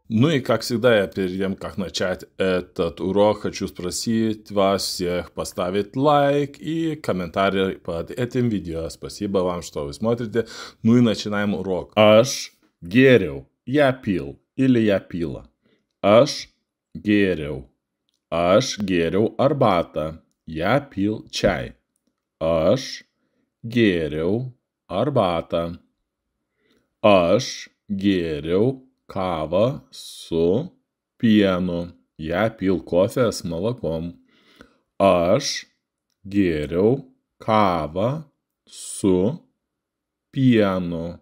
Ну и, как всегда, перед тем, как начать этот урок, хочу спросить вас всех поставить лайк и комментарий под этим видео. Спасибо вам, что вы смотрите. Ну и начинаем урок. Aš gėriau, я пил или я пила. Aš gėriau. Aš gėriau arbatą. Я пил чай. Aš gėriau arbatą. Aš gėriau kavą su pienu. Я пил кофе с молоком. Aš gėriau kavą su pienu.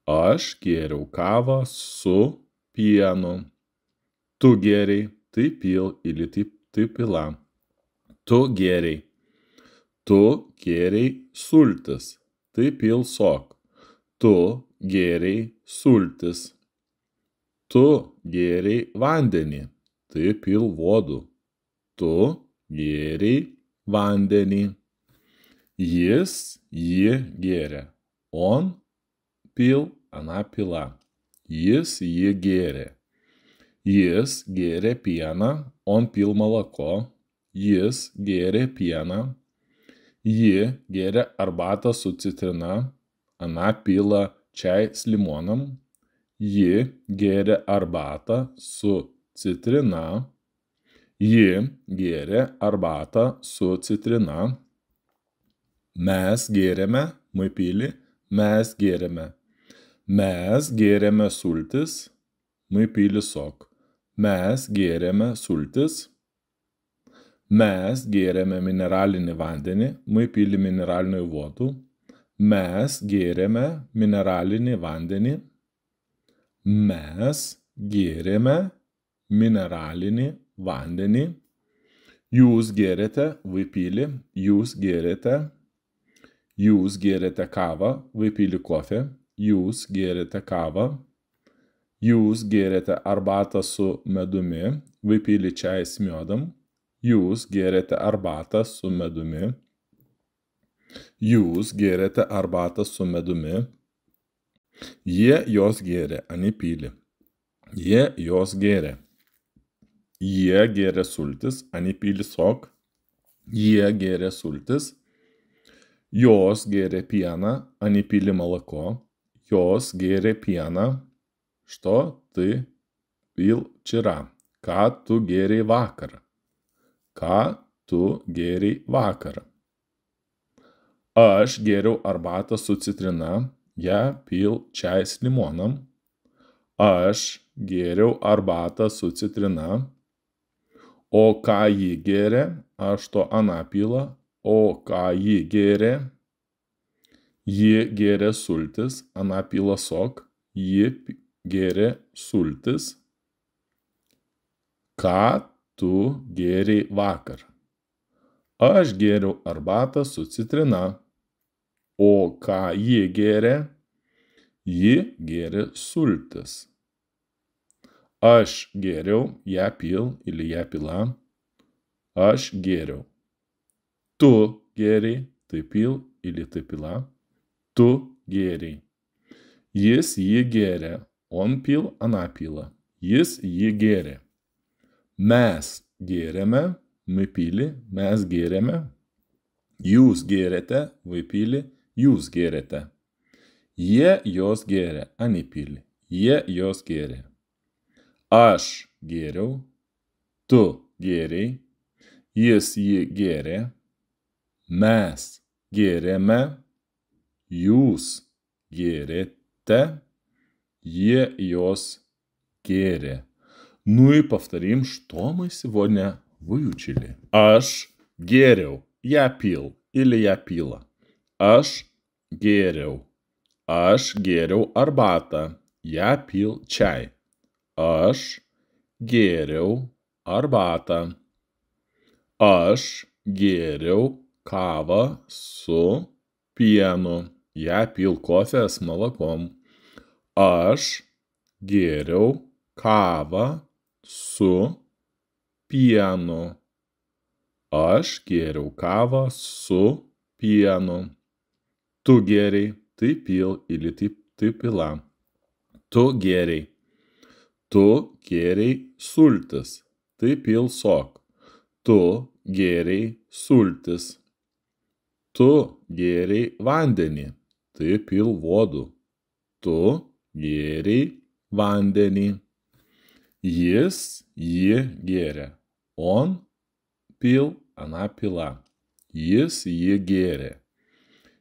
Aš gėriau kavą su pienu. Tu gėrei, ты пил или ты пила. Tu gėrei. Tu gėrei sultis. Ты пил сок. Tu gėrei sultis. Tu gėrei vandenį. Ты пил воду. Tu gėrei vandenį. Jis, ji gėrė. Он пил, она пила. Jis, ji gėrė. Jis gėrė pieną. Он пил молоко. Jis gėrė pieną. Ji gėrė arbatą su citrina. Она пила чай с лимоном. Ji gėrė arbatą su citrina. Ji gėrė arbatą su citrina. Mes gėrėme, мы пили, mes gėrėme. Mes gėrėme sultis, мы pili сок. Mes gėrėme sultis. Mes gėrėme mineralinį vandenį, мы pili минеральную воду. Mes gėrėme mineralinį vandenį. Mes gėrėme mineralinį vandenį. Jūs gėrėte, вы pili, jūs gėrėte. Jūs gėrėte kavą, вы pili кофе. Jūs gėrėte kavą. Jūs gėrėte arbatą su medumi, вы pili чай с медом. Jūs gėrėte arbatą su medumi. Jūs gėrėte arbatą su medumi. Jie jos gėrė, они pili. Jie jos gėrė. Jie gėrė sultis, они pili сок. Jie gėrė sultis. Jos gėrė pieną, они pili молоко. Jos gėrė pieną. Что ты пил вчера? Ką tu gėrei vakar? Ką tu gėrei vakar? Aš gėriau arbatą su citrina. Я пил чай с лимоном. Aš gėriau arbatą su citrina. O ką ji gėrė? А что она пила? O ką ji gėrė? Ji gėrė sultis. Она pila сок. Ji gėrė sultis. Ką tu gėrei vakar? Aš gėriau arbatą su citrina. O ką ji gėrė? Ji gėrė sultis. Aš gėriau, я пил или я пила. Aš gėriau. Tu gėrei, ты pil или ты pila. Tu gėrei. Jis jį gėrė. Он pil, она pila. Jis jį gėrė. Mes gėrėme, мы pili, mes gėrėme. Jūs gėrėte, вы pili, jūs gėrėte. Jie jos gėrė, они pili. Jie jos gėrė. Aš gėriau, tu gėrei, jis jį gėrė. Mes gėrėme, jūs gėrėте, jie jos гере. Ну и повторим, что мы сегодня выучили. Aš gėriau, я pil или я pila. Aš gėriau. Aš gėriau arbatą. Я pil чай. Aš gėriau arbatą. Aš gėriau kavą su pienu. Я pil кофе с молоком. Aš gėriau kavą su pienu. Aš gėriau kavą su pienu. Tu gėrei, ты пил или ты пила. Tu gėrei. Tu gėrei sultis. Tai pil sok. Tu gėrei sultis. Tu gėrei vandenį. Tai pil vodų. Tu gėrei vandenį. Jis jį gėrė. On pil, ana pila. Jis jį gėrė.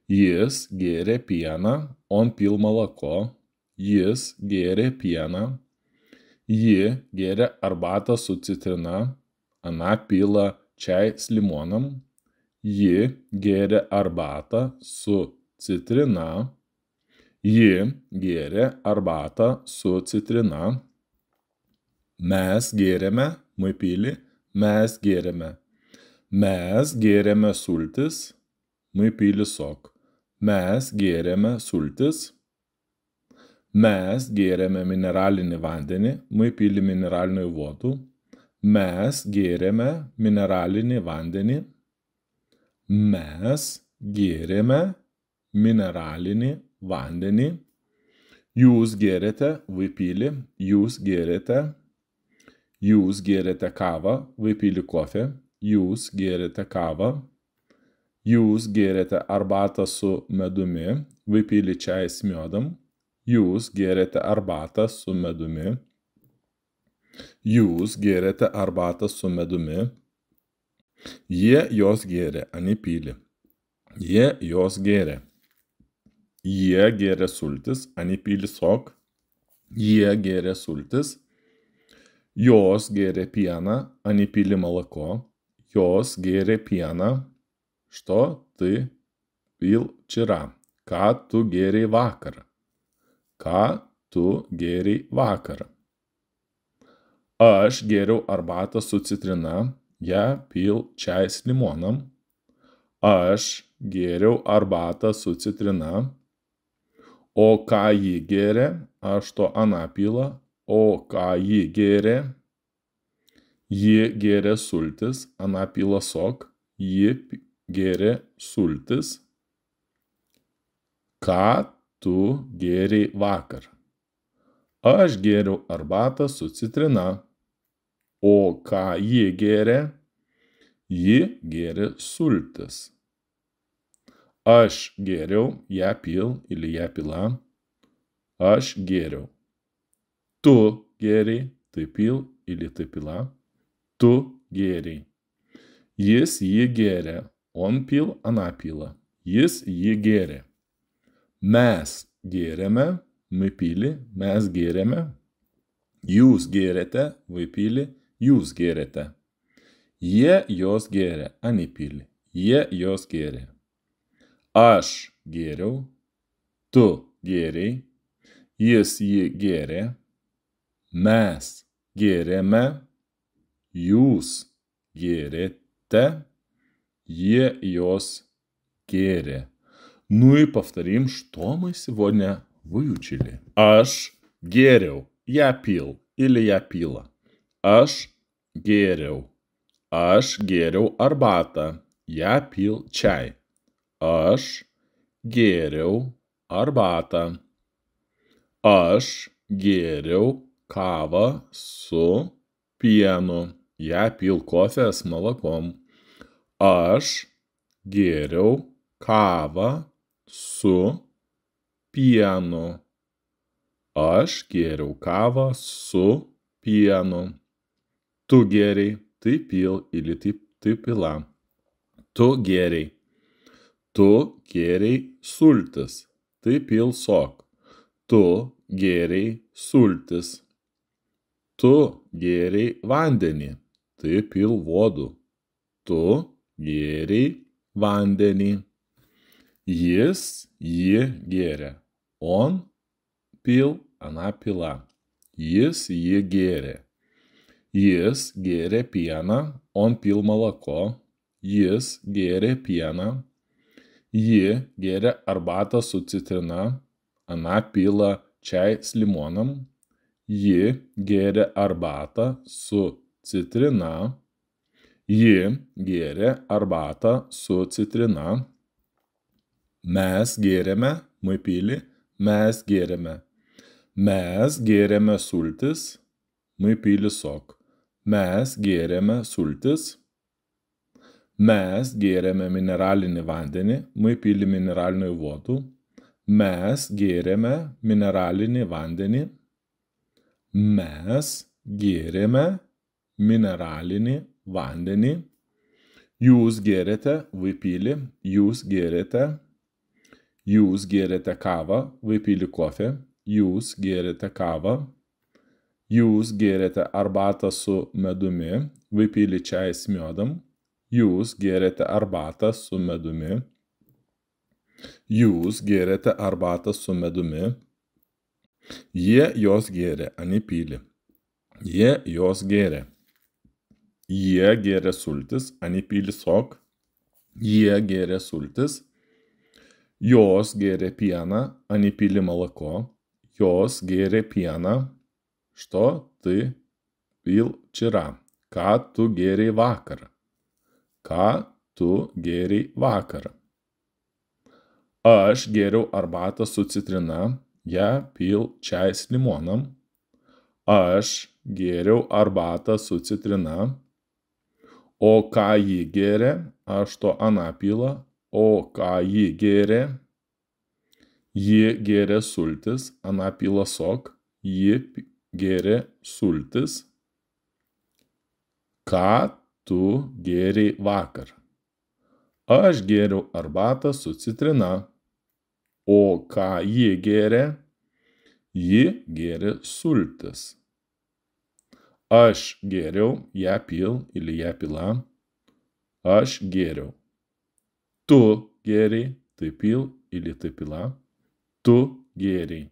Jis gėrė pieną, on pil молоко. Jis gėrė pieną. Ji gėrė arbatą su citrina. Ana pila čai s limonom. Ji gėrė arbatą su citrina. Ji gėrė arbatą su citrina. Mes gėrėme, мы пили, mes gėrėme. Mes gėrėme sultis, мы пили сок. Mes gėrėme sultis. Mes gėrėme mineralinį vandenį, мы пили минеральную воду. Mes gėrėme mineralinį vandenį. Mes gėrėme mineralinį vandenį. Jūs gėrėte, вы пили, jūs gėrėte. Jūs gėrėte kavą, вы пили кофе. Jūs gėrėte kavą. Jūs gėrėte arbatą su medumi, вы пили чай с медом. Jūs gėrėte arbatą su medumi. Jūs gėrėte arbatą su medumi. Jie jos gėrė, они пили. Jie jos gėrė. Jie gėrė sultis, они пили сок. Jie gėrė sultis. Jos gėrė pieną, они пили молоко. Jos gėrė pieną. Что ты пил вчера? Ką tu gėrei vakar? Ką tu gėrei vakar? Aš gėriau arbatą su citrina. Я пил чай с лимоном. Aš gėriau arbatą su citrina. O ką ji gėrė? А что она пила? O ką ji gėrė? Ji gėrė sultis. Она pila сок. Ji gėrė sultis. Ką tu gėrei vakar? Aš gėriau arbatą su citrina. O ką ji gėrė? Ji gėrė sultis. Aš gėriau, я пил или я пила. Aš gėriau. Tu gėrei, ты пил или ты пила. Tu gėrei. Jis jį gėrė. On pil, ana pila. Jis jį gėrė. Mes gėrėme, мы pili, mes gėrėme. Jūs gėrėte, вы pili, jūs gėrėte. Jie jos gėrė, они pili. Jie jos gėrė. Aš gėriau, tu gėrei, jis jį gėrė. Mes gėrėme, jūs gėrėte. Jie jos гере. Ну и повторим, что мы сегодня выучили. Aš gėriau, я пил или я пила. Aš gėriau. Aš gėriau arbatą. Я пил чай. Aš gėriau arbatą. Aš gėriau kavą su pienu. Я пил кофе с молоком. Aš gėriau kavą su pienu. Aš gėriau kavą su pienu. Tu gėrei, ты пил или ты пила. Tu gėrei. Tu gėrei sultis. Ты пил сок. Tu gėrei sultis. Tu gėrei vandenį. Ты пил воду. Tu gėrei vandenį. Jis jį gėrė. On pil, ana pila. Jis jį gėrė. Jis gėrė pieną. On pil молоко. Jis gėrė pieną. Ji gėrė arbatą su citrina. Ana pila čai s limonom. Ji gėrė arbatą su citrina. Ji gėrė arbatą su citrina. Mes gėrėme, мы пили, mes gėrėme. Mes gėrėme sultis, мы пили сок. Mes gėrėme sultis. Mes gėrėme mineralinį vandenį, мы пили минеральную воду. Mes gėrėme mineralinį vandenį. Mes gėrėme mineralinį vandenį. Jūs gėrėte, вы пили. Jūs gėrėte. Jūs gėrėte kavą, вы пили кофе. Jūs gėrėte kavą. Jūs gėrėte arbatą su medumi, вы пили чай с медом. Jūs gėrėte arbatą su medumi. Jūs gėrėte arbatą su medumi. Jie jos gėrė, они пили. Jie jos gėrė. Jie gėrė sultis, они пили сок. Jie gėrė sultis. Jos gėrė pieną, они пили молоко. Jos gėrė pieną. Что ты пил вчера? Ką tu gėrei vakar? Ką tu gėrei vakar? Aš gėriau arbatą su citrina. Я пил чай с лимоном. Aš gėriau arbatą su citrina. O ką ji gėrė? А что она пила? O ką ji gėrė? Ji gėrė sultis. Она пила сок. Ji gėrė sultis. Ką tu gėrei vakar? Aš gėriau arbatą su citrina. O ką ji gėrė? Ji gėrė sultis. Aš gėriau, я пил или я пила. Aš gėriau. Tu gėrei, ты пил или ты пила. Tu gėrei.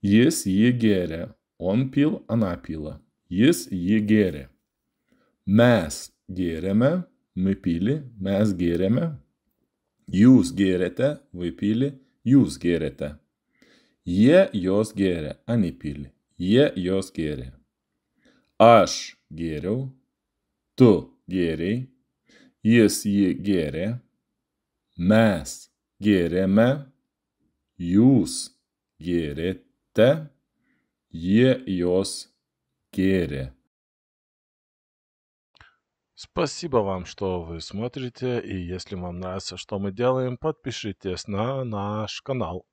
Jis jį gėrė. Он пил, она пила. Jis jį gėrė. Mes gėrėme, мы пили, mes gėrėme. Jūs gėrėte, вы pili, jūs gėrėte. Jie jos gėrė, они pili. Jie jos gėrė. Aš gėriau, tu gėrei, jis jį gėrė. Mes gėrėme, jūs gėrėte. Jie jos gėrė. Спасибо вам, что вы смотрите, и если вам нравится, что мы делаем, подпишитесь на наш канал.